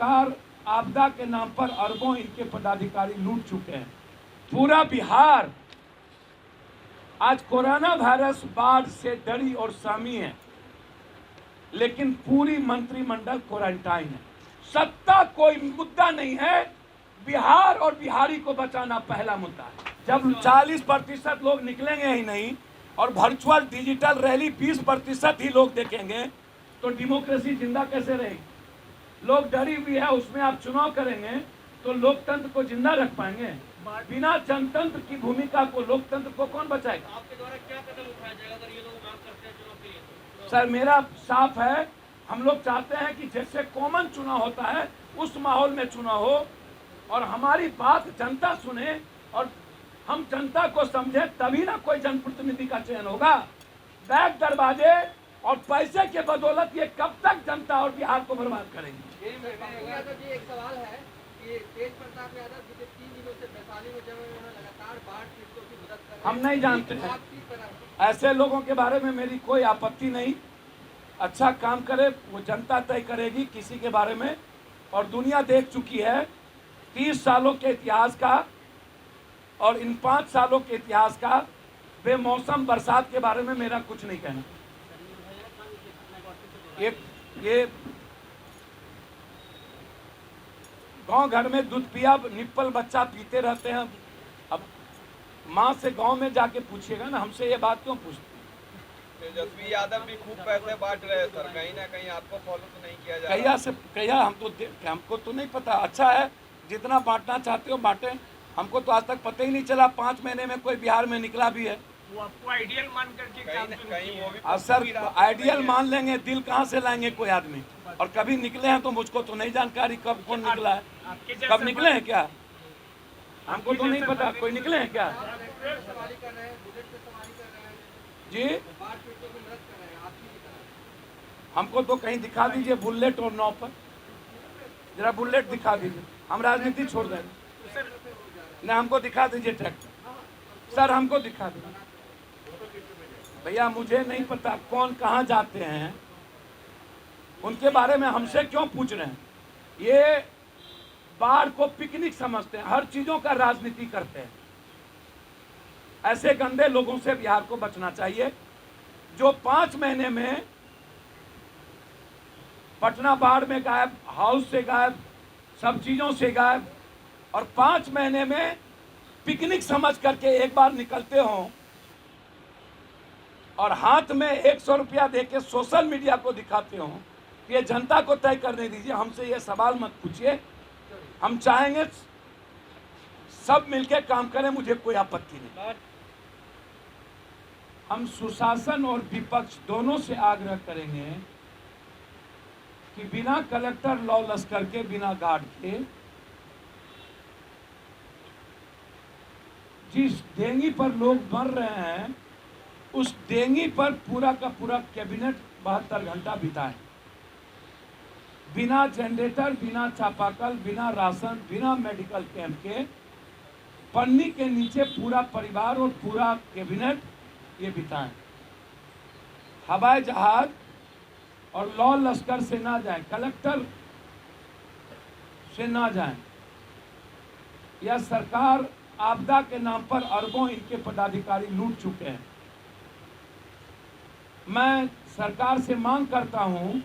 सरकार आपदा के नाम पर अरबों इनके पदाधिकारी लूट चुके हैं। पूरा बिहार आज कोरोना वायरस बाढ़ से डरी और सहमी है, लेकिन पूरी मंत्रिमंडल क्वारंटाइन है। सत्ता कोई मुद्दा नहीं है, बिहार और बिहारी को बचाना पहला मुद्दा है। जब 40% लोग निकलेंगे ही नहीं और वर्चुअल डिजिटल रैली 20% ही लोग देखेंगे तो डेमोक्रेसी जिंदा कैसे रहेगी? लोग डरी हुई है, उसमें आप चुनाव करेंगे तो लोकतंत्र को जिंदा रख पाएंगे? बिना जनतंत्र की भूमिका को लोकतंत्र को कौन बचाएगा? आपके द्वारा क्या कदम उठाया जाएगा अगर ये लोग मांग करते हैं चुनाव के लिए? सर मेरा साफ है, हम लोग चाहते हैं कि जैसे कॉमन चुनाव होता है उस माहौल में चुनाव हो और हमारी बात जनता सुने और हम जनता को समझे, तभी ना कोई जनप्रतिनिधि का चयन होगा। बैक दरवाजे और पैसे के बदौलत ये कब तक जनता और बिहार को बर्बाद करेंगे? जी एक सवाल है कि तेज प्रताप यादव पिछले 3 दिनों से वैशाली में जब लगातार बाढ़ पीड़ितों की मदद कर रहे हैं, हम नहीं जानते हैं, ऐसे लोगों के बारे में मेरी कोई आपत्ति नहीं। अच्छा काम करे वो जनता तय करेगी किसी के बारे में, और दुनिया देख चुकी है 30 सालों के इतिहास का और इन 5 सालों के इतिहास का बेमौसम बरसात के बारे में मेरा कुछ नहीं कहना। ये गांव घर में दूध पिया निप्पल बच्चा पीते रहते हैं। अब माँ से गांव में जाके पूछिएगा ना, हमसे ये बात क्यों पूछते? तेजस्वी यादव भी खूब पैसे बांट रहे हैं सर, कहीं ना कहीं आपको फॉलो तो नहीं किया जा रहा? कहिया हमको तो नहीं पता। अच्छा है, जितना बांटना चाहते हो बांटे। हमको तो आज तक पता ही नहीं चला 5 महीने में कोई बिहार में निकला भी है। वो आपको आइडियल मान करके काम शुरू किए हैं। अब सर आइडियल मान लेंगे, दिल कहाँ से लाएंगे कोई आदमी? और कभी निकले हैं तो मुझको तो नहीं जानकारी कब कौन निकला है, कब निकले हैं क्या हमको तो नहीं पता। कोई निकले हैं क्या सवारी कर रहे हैं, बुलेट से सवारी कर रहे हैं, जी? बाढ़ पीड़ितों की मदद कर रहे हैं आपकी की तरह। हमको तो कहीं दिखा दीजिए बुलेट और नाव पर, जरा बुलेट दिखा दीजिए। हम राजनीति छोड़ देंगे ना, हमको दिखा दीजिए ट्रैक्टर। सर हमको दिखा दीजिए भैया, मुझे नहीं पता कौन कहाँ जाते हैं, उनके बारे में हमसे क्यों पूछ रहे हैं? ये बाढ़ को पिकनिक समझते हैं, हर चीजों का राजनीति करते हैं। ऐसे गंदे लोगों से बिहार को बचना चाहिए, जो 5 महीने में पटना बाढ़ में गायब, हाउस से गायब, सब चीजों से गायब, और 5 महीने में पिकनिक समझ करके एक बार निकलते हो और हाथ में 100 रुपया देके सोशल मीडिया को दिखाते हो। ये जनता को तय करने दीजिए, हमसे ये सवाल मत पूछिए। हम चाहेंगे सब मिलके काम करें, मुझे कोई आपत्ति नहीं। हम सुशासन और विपक्ष दोनों से आग्रह करेंगे कि बिना कलेक्टर लॉ लश्कर के, बिना गार्ड के, जिस डेंगी पर लोग मर रहे हैं उस डेंगी पर पूरा का पूरा कैबिनेट 72 घंटा बिताए, बिना जनरेटर, बिना चापाकल, बिना राशन, बिना मेडिकल कैंप के, पन्नी के नीचे पूरा परिवार और पूरा कैबिनेट ये बिताएं। हवाई जहाज और लॉ लश्कर से ना जाए, कलेक्टर से ना जाए। यह सरकार आपदा के नाम पर अरबों इनके पदाधिकारी लूट चुके हैं। मैं सरकार से मांग करता हूं,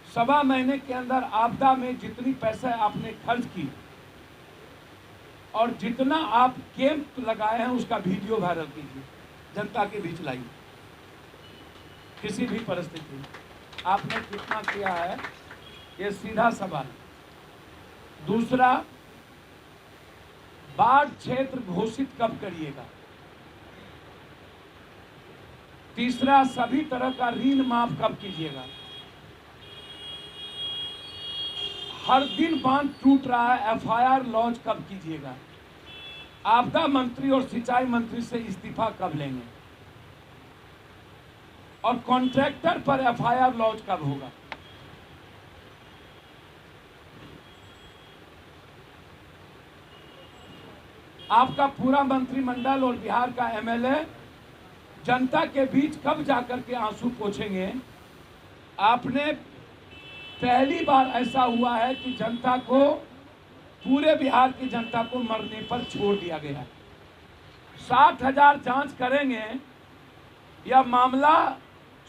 1.25 महीने के अंदर आपदा में जितनी पैसे आपने खर्च की और जितना आप कैंप लगाए हैं उसका वीडियो वायरल कीजिए, जनता के बीच लाइए। किसी भी परिस्थिति में आपने कितना किया है, ये सीधा सवाल। दूसरा, बाढ़ क्षेत्र घोषित कब करिएगा? तीसरा, सभी तरह का ऋण माफ कब कीजिएगा? हर दिन बांध टूट रहा है, एफआईआर लॉन्च कब कीजिएगा? आपदा मंत्री और सिंचाई मंत्री से इस्तीफा कब लेंगे? और कॉन्ट्रैक्टर पर एफआईआर लॉन्च कब होगा? आपका पूरा मंत्रिमंडल और बिहार का एमएलए जनता के बीच कब जाकर के आंसू पोंछेंगे? आपने पहली बार ऐसा हुआ है कि जनता को, पूरे बिहार की जनता को मरने पर छोड़ दिया गया है। 60,000 जांच करेंगे, यह मामला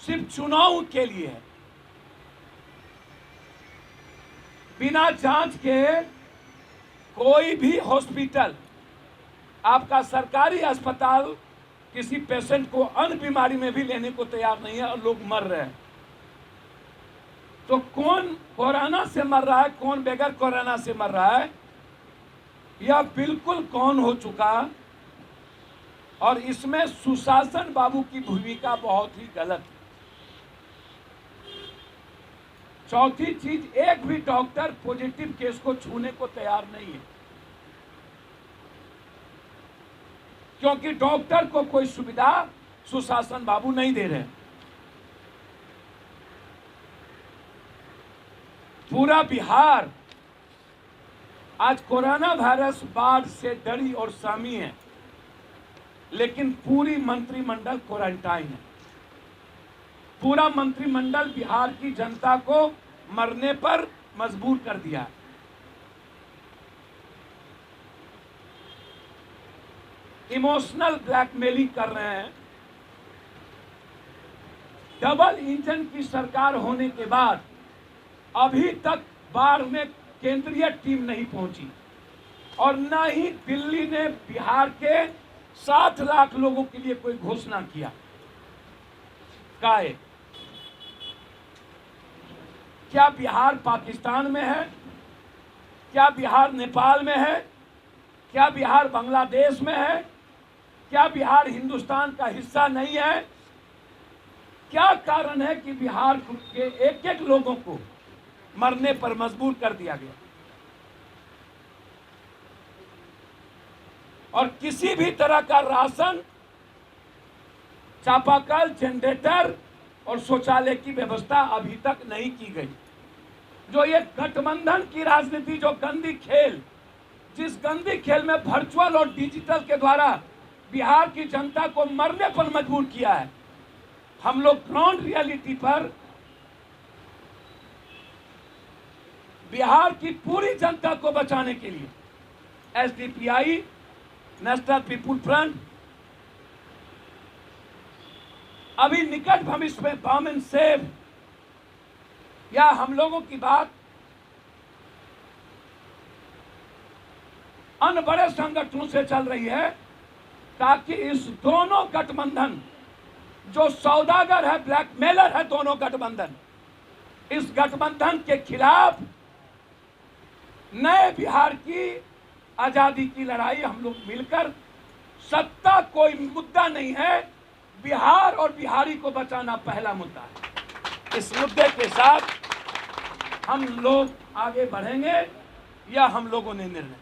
सिर्फ चुनाव के लिए है। बिना जांच के कोई भी हॉस्पिटल, आपका सरकारी अस्पताल किसी पेशेंट को अन्य बीमारी में भी लेने को तैयार नहीं है और लोग मर रहे हैं। तो कौन कोरोना से मर रहा है, कौन बगैर कोरोना से मर रहा है, यह बिल्कुल कौन हो चुका। और इसमें सुशासन बाबू की भूमिका बहुत ही गलत है। चौथी चीज, एक भी डॉक्टर पॉजिटिव केस को छूने को तैयार नहीं है, क्योंकि डॉक्टर को कोई सुविधा सुशासन बाबू नहीं दे रहे। पूरा बिहार आज कोरोना वायरस बाढ़ से डरी और सहमी है, लेकिन पूरी मंत्रिमंडल क्वारंटाइन है। पूरा मंत्रिमंडल बिहार की जनता को मरने पर मजबूर कर दिया है। इमोशनल ब्लैकमेलिंग कर रहे हैं। डबल इंजन की सरकार होने के बाद अभी तक बाढ़ में केंद्रीय टीम नहीं पहुंची, और न ही दिल्ली ने बिहार के 7 लाख लोगों के लिए कोई घोषणा किया। काहे? क्या बिहार पाकिस्तान में है? क्या बिहार नेपाल में है? क्या बिहार बांग्लादेश में है? क्या बिहार हिंदुस्तान का हिस्सा नहीं है? क्या कारण है कि बिहार के एक एक लोगों को मरने पर मजबूर कर दिया गया? और किसी भी तरह का राशन, चापाकल, जनरेटर और शौचालय की व्यवस्था अभी तक नहीं की गई। जो ये गठबंधन की राजनीति, जो गंदी खेल, जिस गंदी खेल में वर्चुअल और डिजिटल के द्वारा बिहार की जनता को मरने पर मजबूर किया है, हम लोग ग्राउंड रियलिटी पर बिहार की पूरी जनता को बचाने के लिए एसडीपीआई, नेशनल पीपुल फ्रंट, अभी निकट भविष्य में बम एंड सेव, या हम लोगों की बात अन्य बड़े संगठनों से चल रही है, ताकि इस दोनों गठबंधन, जो सौदागर है, ब्लैकमेलर है, दोनों गठबंधन, इस गठबंधन के खिलाफ नए बिहार की आजादी की लड़ाई हम लोग मिलकर, सत्ता कोई मुद्दा नहीं है, बिहार और बिहारी को बचाना पहला मुद्दा है। इस मुद्दे के साथ हम लोग आगे बढ़ेंगे, यह हम लोगों ने निर्णय